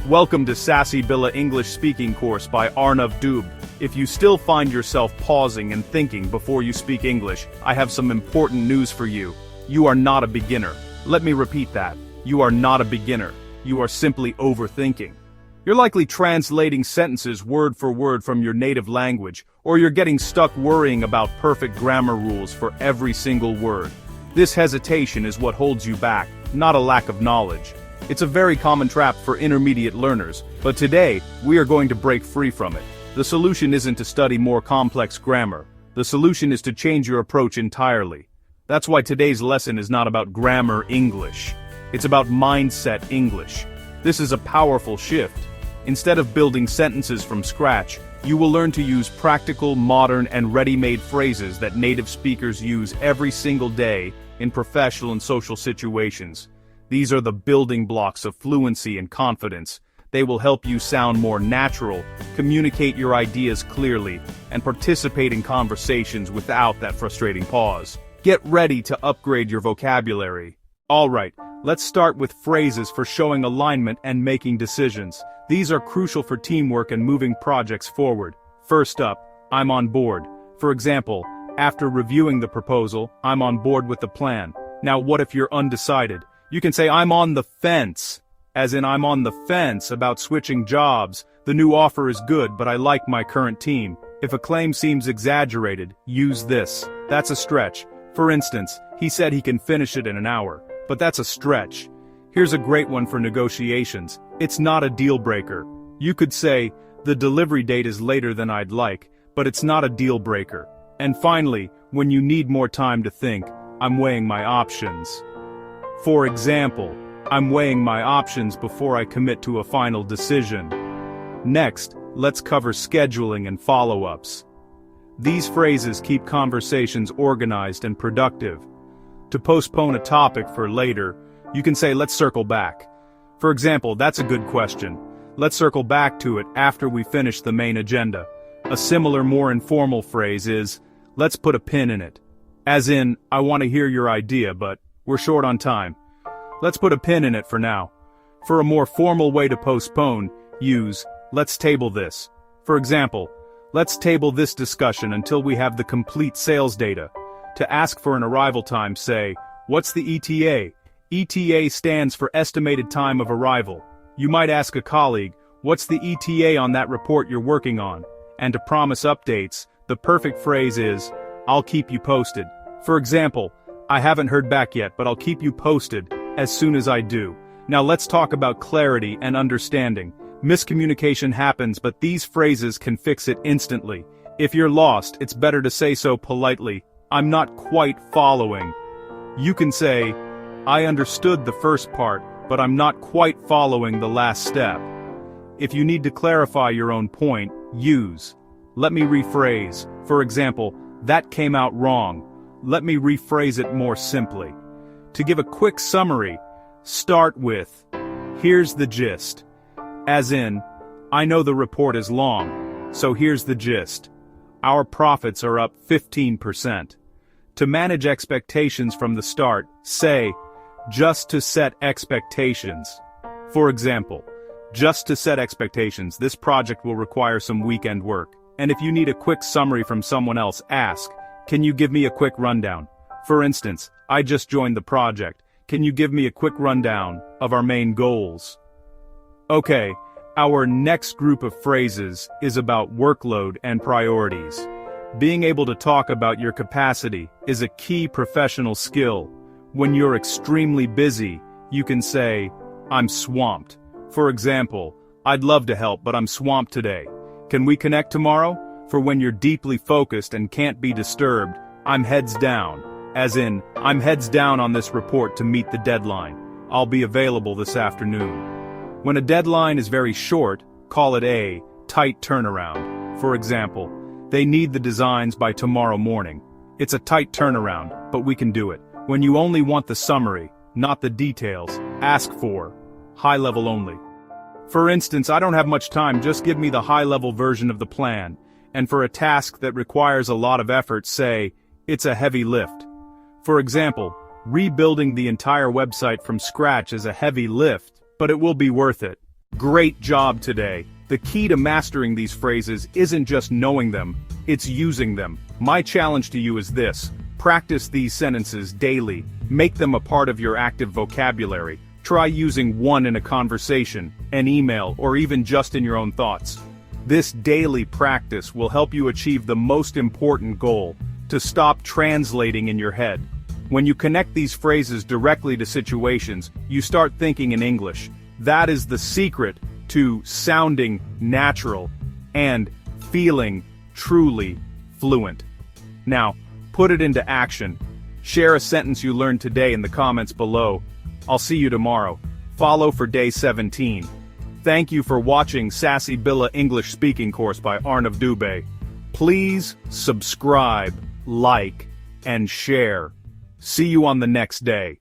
Welcome to Sassy Billa English Speaking Course by Arnav Dube. If you still find yourself pausing and thinking before you speak English, I have some important news for you. You are not a beginner. Let me repeat that. You are not a beginner. You are simply overthinking. You're likely translating sentences word for word from your native language, or you're getting stuck worrying about perfect grammar rules for every single word. This hesitation is what holds you back, not a lack of knowledge. It's a very common trap for intermediate learners, but today, we are going to break free from it. The solution isn't to study more complex grammar. The solution is to change your approach entirely. That's why today's lesson is not about grammar English. It's about mindset English. This is a powerful shift. Instead of building sentences from scratch, you will learn to use practical, modern, and ready-made phrases that native speakers use every single day in professional and social situations. These are the building blocks of fluency and confidence. They will help you sound more natural, communicate your ideas clearly, and participate in conversations without that frustrating pause. Get ready to upgrade your vocabulary. Alright, let's start with phrases for showing alignment and making decisions. These are crucial for teamwork and moving projects forward. First up, I'm on board. For example, after reviewing the proposal, I'm on board with the plan. Now what if you're undecided? You can say I'm on the fence, as in I'm on the fence about switching jobs. The new offer is good, but I like my current team. If a claim seems exaggerated, use this. That's a stretch. For instance, he said he can finish it in an hour, but that's a stretch. Here's a great one for negotiations. It's not a deal breaker. You could say, the delivery date is later than I'd like, but it's not a deal breaker. And finally, when you need more time to think, I'm weighing my options. For example, I'm weighing my options before I commit to a final decision. Next, let's cover scheduling and follow-ups. These phrases keep conversations organized and productive. To postpone a topic for later, you can say let's circle back. For example, that's a good question. Let's circle back to it after we finish the main agenda. A similar, more informal phrase is, let's put a pin in it. As in, I want to hear your idea, but we're short on time. Let's put a pin in it for now. For a more formal way to postpone, use, let's table this. For example, let's table this discussion until we have the complete sales data. To ask for an arrival time, say, what's the ETA? ETA stands for estimated time of arrival. You might ask a colleague, what's the ETA on that report you're working on? And to promise updates, the perfect phrase is, I'll keep you posted. For example, I haven't heard back yet, but I'll keep you posted as soon as I do. Now let's talk about clarity and understanding. Miscommunication happens, but these phrases can fix it instantly. If you're lost, it's better to say so politely. I'm not quite following. You can say, I understood the first part, but I'm not quite following the last step. If you need to clarify your own point, use, let me rephrase. For example, that came out wrong. Let me rephrase it more simply. To give a quick summary, start with, here's the gist. As in, I know the report is long, so here's the gist. Our profits are up 15%. To manage expectations from the start, say, just to set expectations. For example, just to set expectations, this project will require some weekend work. And if you need a quick summary from someone else, ask, can you give me a quick rundown? For instance, I just joined the project. Can you give me a quick rundown of our main goals? Okay, our next group of phrases is about workload and priorities. Being able to talk about your capacity is a key professional skill. When you're extremely busy, you can say, I'm swamped. For example, I'd love to help, but I'm swamped today. Can we connect tomorrow? For when you're deeply focused and can't be disturbed, I'm heads down. As in, I'm heads down on this report to meet the deadline. I'll be available this afternoon. When a deadline is very short, call it a tight turnaround. For example, they need the designs by tomorrow morning. It's a tight turnaround, but we can do it. When you only want the summary, not the details, ask for high level only. For instance, I don't have much time, just give me the high-level version of the plan. And for a task that requires a lot of effort, say, it's a heavy lift. For example, rebuilding the entire website from scratch is a heavy lift, but it will be worth it. Great job today. The key to mastering these phrases isn't just knowing them, it's using them. My challenge to you is this: practice these sentences daily. Make them a part of your active vocabulary. Try using one in a conversation, an email, or even just in your own thoughts. This daily practice will help you achieve the most important goal: to stop translating in your head. When you connect these phrases directly to situations, you start thinking in English. That is the secret to sounding natural and feeling truly fluent. Now, put it into action. Share a sentence you learned today in the comments below. I'll see you tomorrow. Follow for day 17. Thank you for watching Sassy Billa English Speaking Course by Arnav Dubey. Please subscribe, like, and share. See you on the next day.